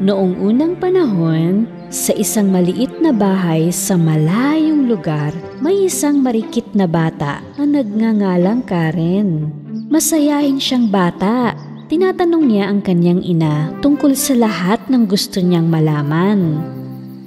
Noong unang panahon, sa isang maliit na bahay sa malayong lugar, may isang marikit na bata na nagngangalang Karen. Masayahin siyang bata. Tinatanong niya ang kanyang ina tungkol sa lahat ng gusto niyang malaman.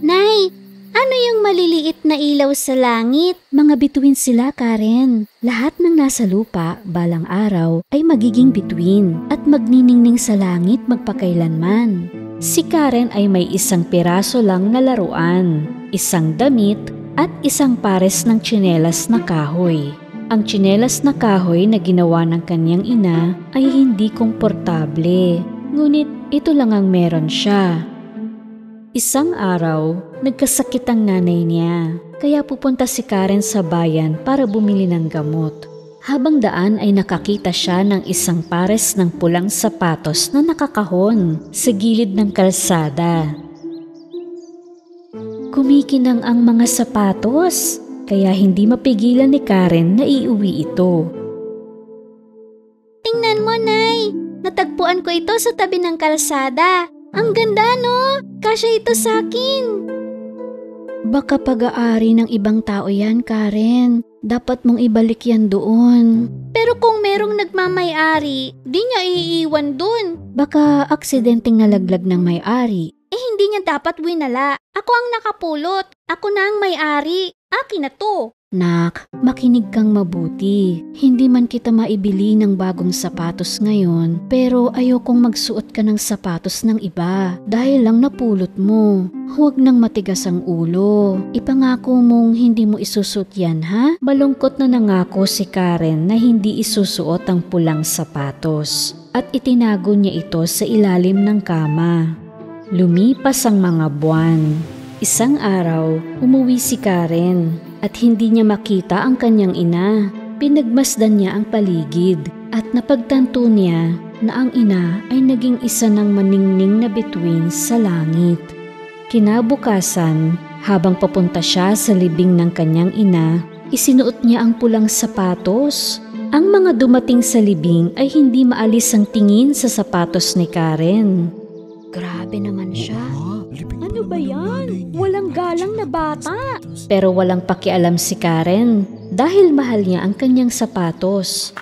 Nay, ano yung maliliit na ilaw sa langit? Mga bituin sila, Karen. Lahat ng nasa lupa, balang araw, ay magiging bituin at magniningning sa langit magpakailanman. Si Karen ay may isang piraso lang na laruan, isang damit at isang pares ng tsinelas na kahoy. Ang tsinelas na kahoy na ginawa ng kanyang ina ay hindi komportable, ngunit ito lang ang meron siya. Isang araw, nagkasakit ang nanay niya, kaya pupunta si Karen sa bayan para bumili ng gamot. Habang daan ay nakakita siya ng isang pares ng pulang sapatos na nakakahon sa gilid ng kalsada. Kumikinang ang mga sapatos, kaya hindi mapigilan ni Karen na iuwi ito. Tingnan mo, Nay! Natagpuan ko ito sa tabi ng kalsada. Ang ganda, no? Kasya ito sa akin. Baka pag-aari ng ibang tao yan, Karen. Dapat mong ibalik yan doon. Pero kung merong nagmamay-ari, di niya iiwan dun. Baka aksidenteng nalaglag ng may-ari. Hindi niya dapat winala. Ako ang nakapulot. Ako na ang may-ari. Akin na to. Nak, makinig kang mabuti. Hindi man kita maibili ng bagong sapatos ngayon, pero ayokong magsuot ka ng sapatos ng iba dahil lang napulot mo. Huwag nang matigas ang ulo. Ipangako mong hindi mo isusuot yan, ha? Malungkot na nangako si Karen na hindi isusuot ang pulang sapatos at itinago niya ito sa ilalim ng kama. Lumipas ang mga buwan. Isang araw, umuwi si Karen at hindi niya makita ang kanyang ina. Pinagmasdan niya ang paligid at napagtanto niya na ang ina ay naging isa ng maningning na bituin sa langit. Kinabukasan, habang papunta siya sa libing ng kanyang ina, isinuot niya ang pulang sapatos. Ang mga dumating sa libing ay hindi maalis ang tingin sa sapatos ni Karen. Grabe naman siya. Ano ba yan? Walang galang na bata. Pero walang pakialam si Karen dahil mahal niya ang kanyang sapatos.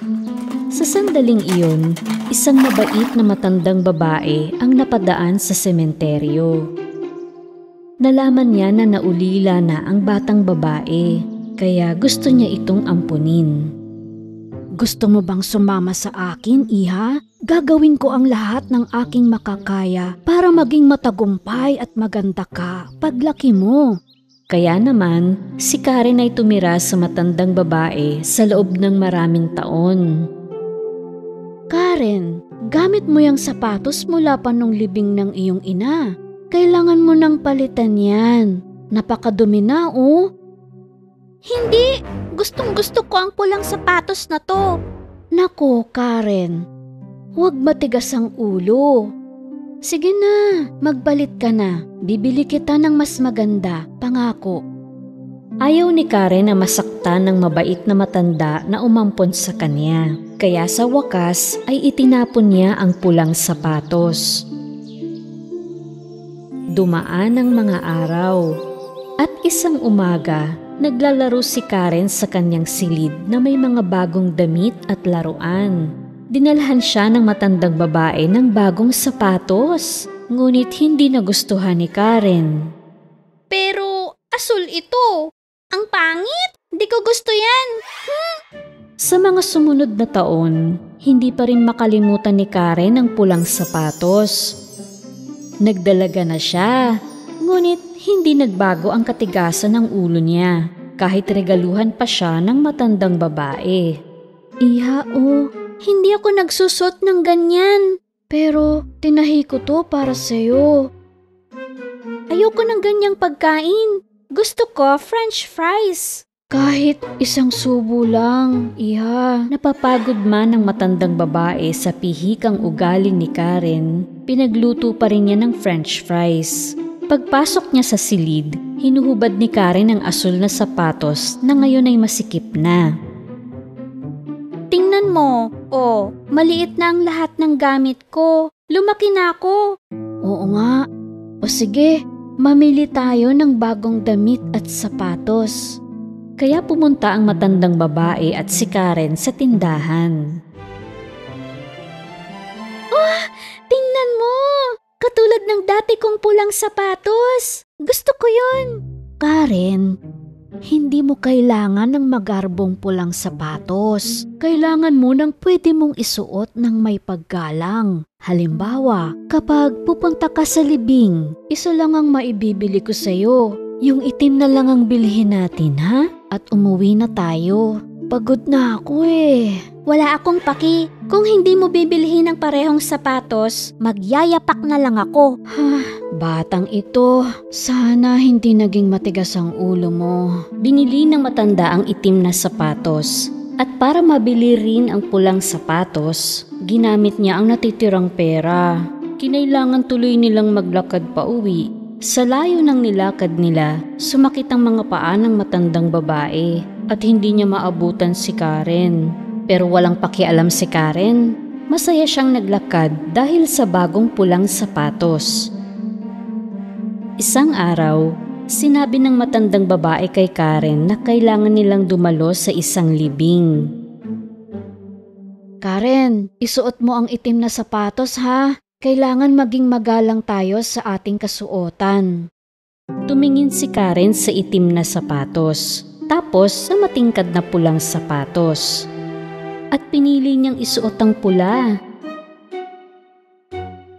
Sa sandaling iyon, isang mabait na matandang babae ang napadaan sa sementeryo. Nalaman niya na naulila na ang batang babae, kaya gusto niya itong ampunin. Gusto mo bang sumama sa akin, iha? Gagawin ko ang lahat ng aking makakaya para maging matagumpay at maganda ka paglaki mo. Kaya naman, si Karen ay tumira sa matandang babae sa loob ng maraming taon. Karen, gamit mo yung sapatos mula pa nung libing ng iyong ina. Kailangan mo nang palitan yan. Napakadumi na, oh. Hindi! Gustong-gusto ko ang pulang sapatos na to. Nako, Karen. Huwag matigas ang ulo. Sige na, magbalit ka na. Bibili kita ng mas maganda, pangako. Ayaw ni Karen na masaktan ng mabait na matanda na umampon sa kanya. Kaya sa wakas ay itinapon niya ang pulang sapatos. Dumaan ang mga araw at isang umaga, naglalaro si Karen sa kanyang silid na may mga bagong damit at laruan. Dinalhan siya ng matandang babae ng bagong sapatos, ngunit hindi nagustuhan ni Karen. Pero asul ito. Ang pangit. Di ko gusto yan. Sa mga sumunod na taon, hindi pa rin makalimutan ni Karen ang pulang sapatos. Nagdalaga na siya, ngunit hindi nagbago ang katigasan ng ulo niya kahit regaluhan pa siya ng matandang babae. Iha, hindi ako nagsusot ng ganyan. Pero tinahi ko to para sa'yo. Ayoko ng ganyang pagkain. Gusto ko French fries. Kahit isang subo lang, iha. Napapagod man ang matandang babae sa pihikang ugali ni Karen, pinagluto pa rin niya ng French fries. Pagpasok niya sa silid, hinuhubad ni Karen ang asul na sapatos na ngayon ay masikip na. Tingnan mo, maliit na ang lahat ng gamit ko. Lumaki na ako. Oo nga, O sige, mamili tayo ng bagong damit at sapatos. Kaya pumunta ang matandang babae at si Karen sa tindahan. Oh, tingnan mo! Katulad ng dati kong pulang sapatos. Gusto ko yun. Karen, hindi mo kailangan ng magarbong pulang sapatos. Kailangan mo ng pwede mong isuot ng may paggalang. Halimbawa, kapag pupunta ka sa libing, isa lang ang maibibili ko sa'yo. Yung itim na lang ang bilhin natin, ha? At umuwi na tayo. Pagod na ako eh. Wala akong paki. Kung hindi mo bibilihin ng parehong sapatos, magyayapak na lang ako. Batang ito, sana hindi naging matigas ang ulo mo. Binili ng matanda ang itim na sapatos. At para mabili rin ang pulang sapatos, ginamit niya ang natitirang pera. Kinailangan tuloy nilang maglakad pa uwi. Sa layo ng nilakad nila, sumakit ang mga paa ng matandang babae at hindi niya maabutan si Karen. Pero walang pakialam si Karen. Masaya siyang naglakad dahil sa bagong pulang sapatos. Isang araw, sinabi ng matandang babae kay Karen na kailangan nilang dumalo sa isang libing. Karen, isuot mo ang itim na sapatos ha. Kailangan maging magalang tayo sa ating kasuotan. Tumingin si Karen sa itim na sapatos, tapos sa matingkad na pulang sapatos. At pinili niyang isuot ang pula.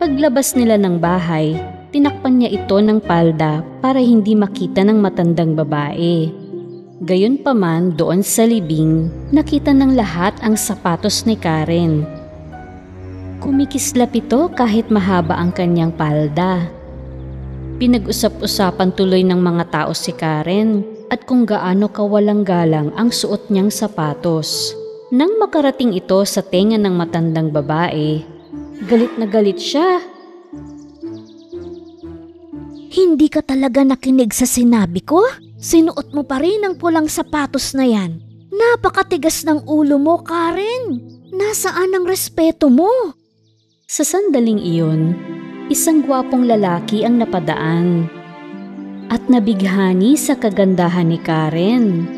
Paglabas nila ng bahay, tinakpan niya ito ng palda para hindi makita ng matandang babae. Gayunpaman doon sa libing, nakita ng lahat ang sapatos ni Karen. Kumikislap ito kahit mahaba ang kanyang palda. Pinag-usap-usapan tuloy ng mga tao si Karen at kung gaano kawalang galang ang suot niyang sapatos. Nang makarating ito sa tenga ng matandang babae, galit na galit siya. Hindi ka talaga nakinig sa sinabi ko? Sinuot mo pa rin ang pulang sapatos na yan. Napakatigas ng ulo mo, Karen. Nasaan ang respeto mo? Sa sandaling iyon, isang gwapong lalaki ang napadaan at nabighani sa kagandahan ni Karen.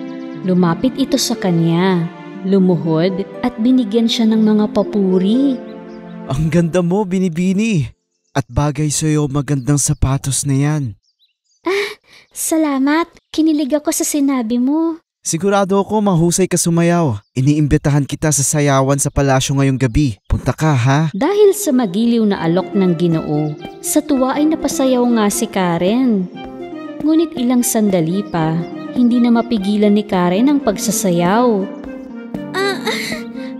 Lumapit ito sa kanya, lumuhod at binigyan siya ng mga papuri. Ang ganda mo, Binibini. At bagay sa'yo magandang sapatos na yan. Salamat. Kinilig ako sa sinabi mo. Sigurado ako mahusay ka sumayaw. Iniimbitahan kita sa sayawan sa palasyo ngayong gabi. Punta ka ha? Dahil sa magiliw na alok ng Ginoo, sa tuwa ay napasayaw nga si Karen. Ngunit ilang sandali pa, hindi na mapigilan ni Karen ang pagsasayaw.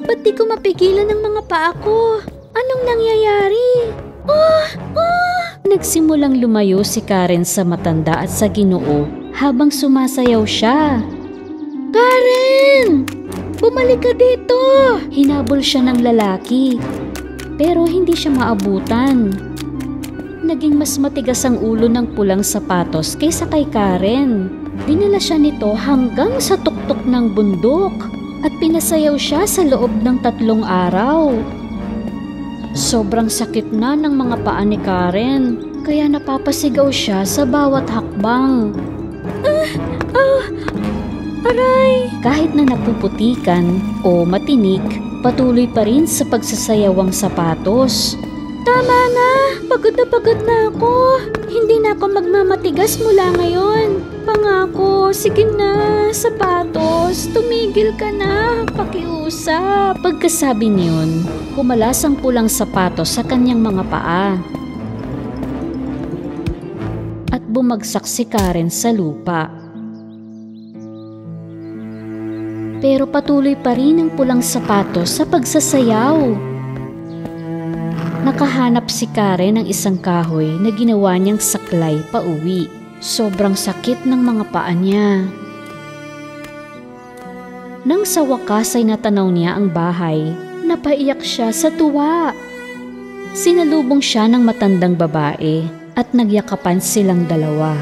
Ba't di ko mapigilan ng mga paa ko? Anong nangyayari? Nagsimulang lumayo si Karen sa matanda at sa Ginoo habang sumasayaw siya. Karen! Bumalik ka dito! Hinabol siya ng lalaki, pero hindi siya maabutan. Naging mas matigas ang ulo ng pulang sapatos kaysa kay Karen. Dinala siya nito hanggang sa tuktok ng bundok at pinasayaw siya sa loob ng 3 araw. Sobrang sakit na ng mga paa ni Karen, kaya napapasigaw siya sa bawat hakbang. Aray! Kahit na napuputikan o matinik, patuloy pa rin sa pagsasayaw ang sapatos. Tama na! Pagod na ako! Hindi na ako magmamatigas mula ngayon. Pangako, sige na, sapatos, tumigil ka na, pakiusap. Pagkasabi niyon, kumalas ang pulang sapatos sa kanyang mga paa. At bumagsak si Karen sa lupa. Pero patuloy pa rin ang pulang sapatos sa pagsasayaw. Nakahanap si Karen ng isang kahoy na ginawa niyang saklay pauwi. Sobrang sakit ng mga paa niya. Nang sa wakas ay natanaw niya ang bahay, napaiyak siya sa tuwa. Sinalubong siya ng matandang babae at nagyakapan silang dalawa.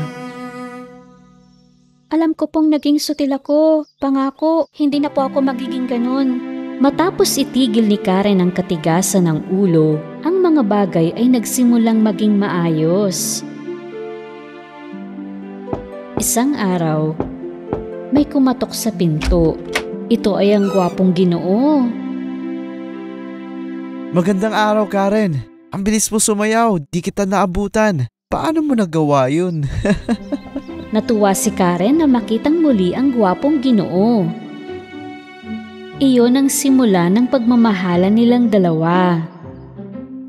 Alam ko pong naging sutil ako. Pangako, hindi na po ako magiging ganun. Matapos itigil ni Karen ang katigasan ng ulo, ang mga bagay ay nagsimulang maging maayos. Isang araw, may kumatok sa pinto. Ito ay ang gwapong Ginoo. Magandang araw, Karen. Ang bilis mo sumayaw, di kita naabutan. Paano mo nagawa yun? Natuwa si Karen na makitang muli ang gwapong Ginoo. Iyon ang simula ng pagmamahalan nilang dalawa.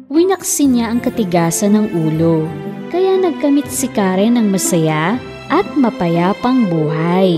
Winaksin niya ang katigasan ng ulo, kaya nagkamit si Karen ng masaya at mapayapang buhay.